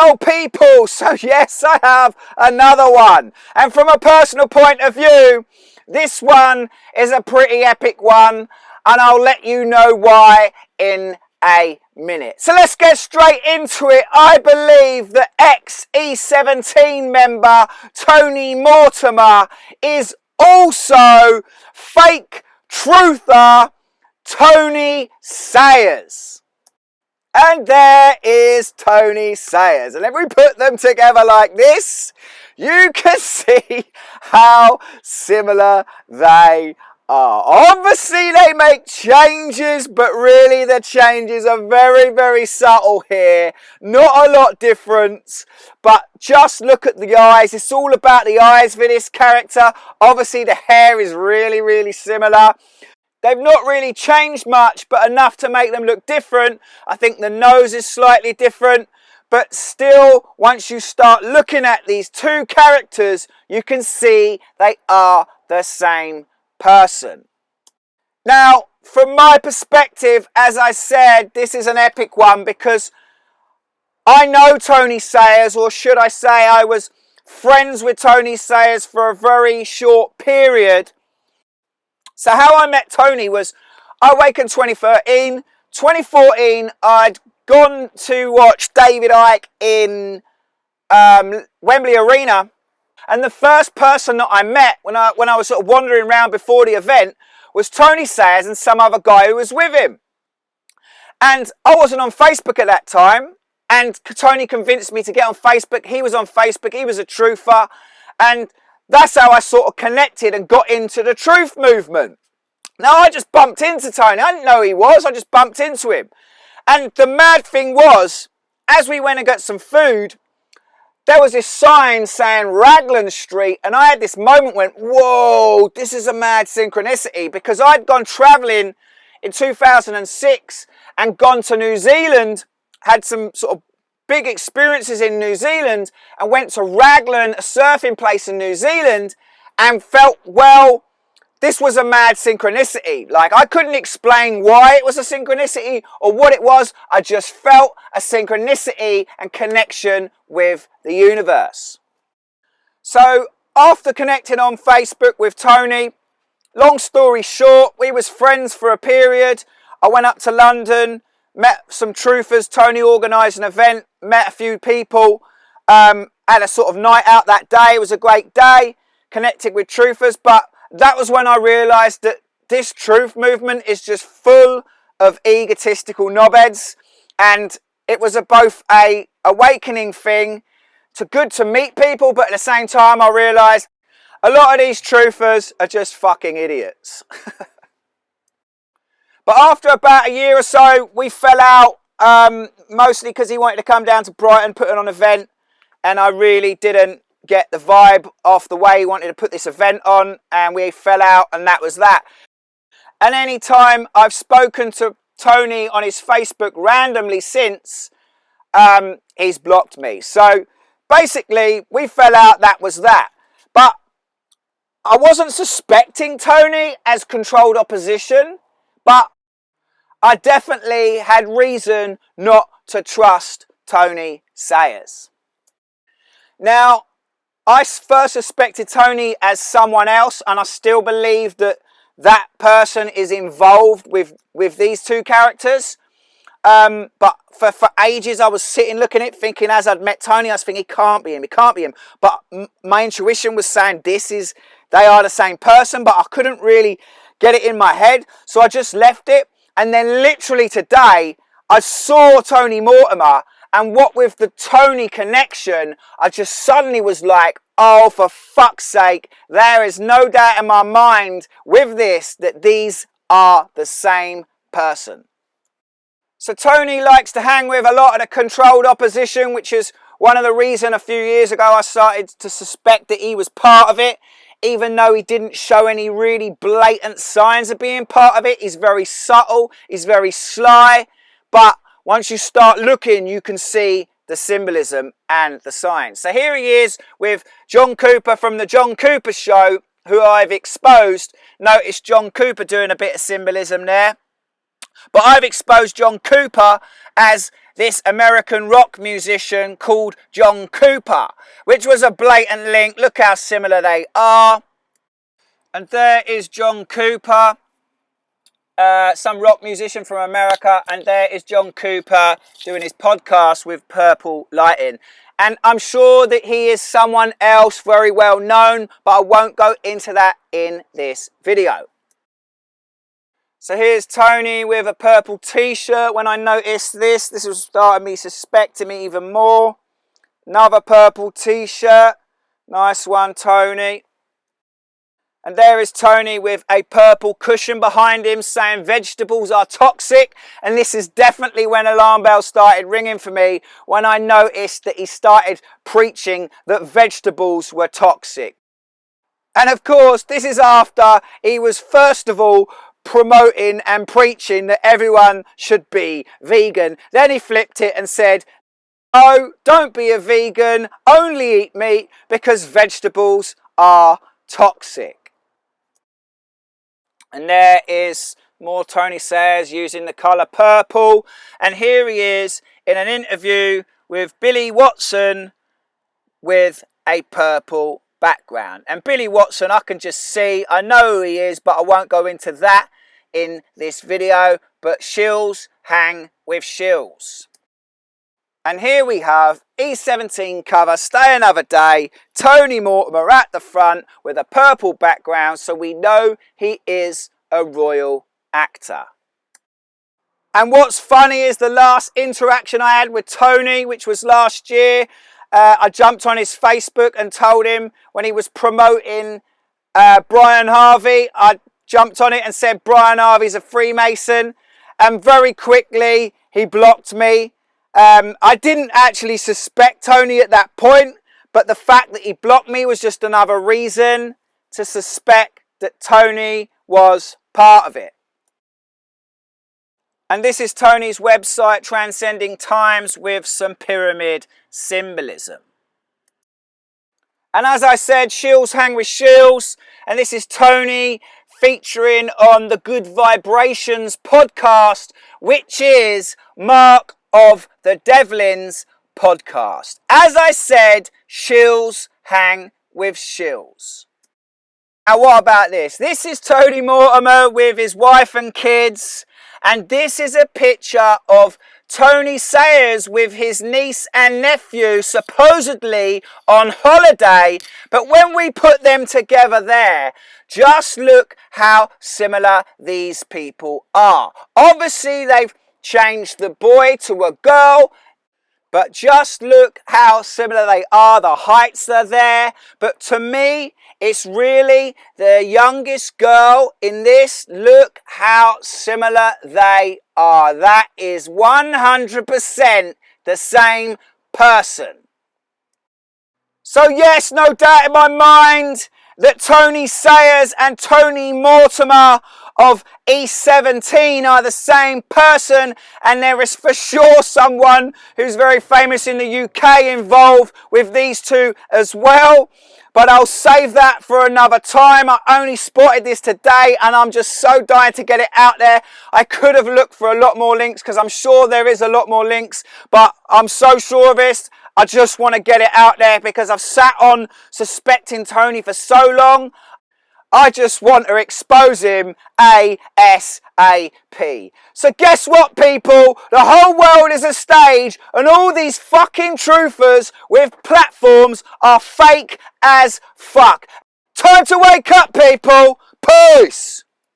old people. So yes, I have another one. And from a personal point of view, this one is a pretty epic one, and I'll let you know why in a minute. So let's get straight into it. I believe that ex-E17 member Tony Mortimer is also fake truther Tony Sayers. And there is Tony Sayers. And if we put them together like this, you can see how similar they are. Obviously they make changes, but really the changes are very, very subtle here. Not a lot difference, but just look at the eyes. It's all about the eyes for this character. Obviously the hair is really, really similar. They've not really changed much, but enough to make them look different. I think the nose is slightly different, but still, once you start looking at these two characters, you can see they are the same person. Now, from my perspective, as I said, this is an epic one because I know Tony Sayers, or should I say I was friends with Tony Sayers for a very short period. So how I met Tony was, I awakened 2013. 2014, I'd gone to watch David Icke in Wembley Arena. And the first person that I met when I was sort of wandering around before the event was Tony Sayers and some other guy who was with him. And I wasn't on Facebook at that time. And Tony convinced me to get on Facebook. He was on Facebook. He was a truther. And that's how I sort of connected and got into the truth movement. Now, I just bumped into Tony. I didn't know who he was. I just bumped into him. And the mad thing was, as we went and got some food, there was this sign saying Raglan Street. And I had this moment when, whoa, this is a mad synchronicity. Because I'd gone travelling in 2006 and gone to New Zealand, had some sort of big experiences in New Zealand, and went to Raglan, a surfing place in New Zealand, and felt, well, this was a mad synchronicity. Like, I couldn't explain why it was a synchronicity or what it was. I just felt a synchronicity and connection with the universe. So after connecting on Facebook with Tony, long story short, we was friends for a period. I went up to London, met some truthers. Tony organised an event, met a few people, had a sort of night out that day. It was a great day, connected with truthers, but that was when I realised that this truth movement is just full of egotistical knobheads, and it was both a awakening thing, to good to meet people, but at the same time I realised a lot of these truthers are just fucking idiots. But after about a year or so, we fell out, mostly because he wanted to come down to Brighton, put on an event, and I really didn't get the vibe off the way he wanted to put this event on, and we fell out, and that was that. And any time I've spoken to Tony on his Facebook randomly since, he's blocked me. So basically, we fell out, that was that. But I wasn't suspecting Tony as controlled opposition, but I definitely had reason not to trust Tony Sayers. Now, I first suspected Tony as someone else, and I still believe that that person is involved with these two characters. But for ages I was sitting looking at it thinking, as I'd met Tony, I was thinking, it can't be him. But my intuition was saying they are the same person, but I couldn't really get it in my head. So I just left it. And then literally today, I saw Tony Mortimer, and what with the Tony connection, I just suddenly was like, oh, for fuck's sake, there is no doubt in my mind with this that these are the same person. So Tony likes to hang with a lot of the controlled opposition, which is one of the reasons a few years ago I started to suspect that he was part of it. Even though he didn't show any really blatant signs of being part of it. He's very subtle, he's very sly, but once you start looking, you can see the symbolism and the signs. So here he is with John Cooper from the John Cooper Show, who I've exposed. Notice John Cooper doing a bit of symbolism there. But I've exposed John Cooper as this American rock musician called John Cooper, which was a blatant link. Look how similar they are. And there is John Cooper, some rock musician from America, and there is John Cooper doing his podcast with Purple Lighting. And I'm sure that he is someone else very well known, but I won't go into that in this video. So here's Tony with a purple t-shirt. When I noticed this was starting me suspecting me even more. Another purple t-shirt. Nice one, Tony. And there is Tony with a purple cushion behind him saying vegetables are toxic. And this is definitely when alarm bells started ringing for me, when I noticed that he started preaching that vegetables were toxic. And of course, this is after he was first of all promoting and preaching that everyone should be vegan. Then he flipped it and said, "Oh, don't be a vegan, only eat meat because vegetables are toxic." And there is more Tony Sayers using the colour purple. And here he is in an interview with Billy Watson with a purple background. And Billy Watson, I can just see, I know who he is, but I won't go into that in this video. But shills hang with shills. And here we have E17 cover, Stay Another Day, Tony Mortimer at the front with a purple background, so we know he is a royal actor. And what's funny is the last interaction I had with Tony, which was last year, I jumped on his Facebook and told him when he was promoting Brian Harvey, I jumped on it and said Brian Harvey's a Freemason, and very quickly he blocked me. I didn't actually suspect Tony at that point, but the fact that he blocked me was just another reason to suspect that Tony was part of it. And this is Tony's website, Transcending Times, with some pyramid symbolism. And as I said, shills hang with shills, and this is Tony featuring on the Good Vibrations podcast, which is Mark of the Devlin's podcast. As I said, shills hang with shills. Now what about this? This is Tony Mortimer with his wife and kids, and this is a picture of Tony Sayers with his niece and nephew supposedly on holiday. But when we put them together there, just look how similar these people are. Obviously they've changed the boy to a girl, but just look how similar they are. The heights are there, but to me it's really the youngest girl in this. Look how similar they are. That is 100% the same person. So yes, no doubt in my mind that Tony Sayers and Tony Mortimer of E17 are the same person, and there is for sure someone who's very famous in the UK involved with these two as well. But I'll save that for another time. I only spotted this today and I'm just so dying to get it out there. I could have looked for a lot more links because I'm sure there is a lot more links, but I'm so sure of this. I just want to get it out there because I've sat on suspecting Tony for so long. I just want to expose him ASAP. So guess what, people? The whole world is a stage and all these fucking truthers with platforms are fake as fuck. Time to wake up, people. Peace.